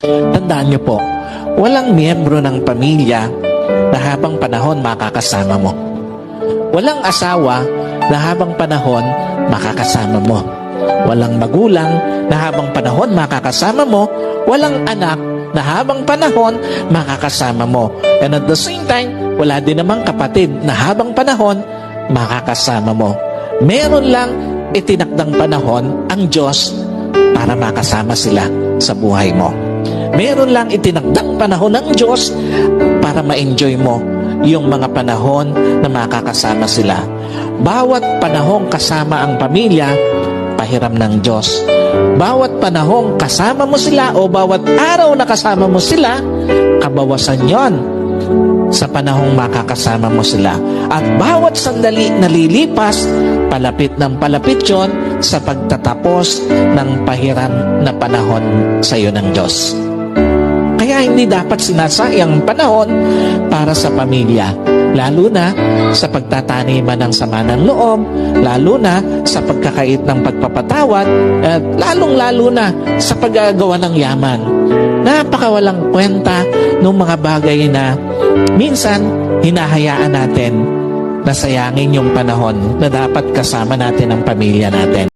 Tandaan niyo po, walang miyembro ng pamilya na habang panahon makakasama mo. Walang asawa na habang panahon makakasama mo. Walang magulang na habang panahon makakasama mo. Walang anak na habang panahon makakasama mo. And at the same time, wala din namang kapatid na habang panahon makakasama mo. Meron lang itinakdang panahon ang Diyos para makasama sila sa buhay mo. Meron lang itinakdang panahon ng Diyos para ma-enjoy mo yung mga panahon na makakasama sila. Bawat panahong kasama ang pamilya, pahiram ng Diyos. Bawat panahong kasama mo sila o bawat araw na kasama mo sila, kabawasan yon sa panahong makakasama mo sila. At bawat sandali na lilipas, palapit ng palapit yon sa pagtatapos ng pahiram na panahon sa iyo ng Diyos. Kaya hindi dapat sinasayang panahon para sa pamilya, lalo na sa pagtataniman ng sama ng loob, lalo na sa pagkakait ng pagpapatawad, at lalong-lalo na sa paggagawa ng yaman. Napakawalang kwenta ng mga bagay na minsan hinahayaan natin na sayangin yung panahon na dapat kasama natin ang pamilya natin.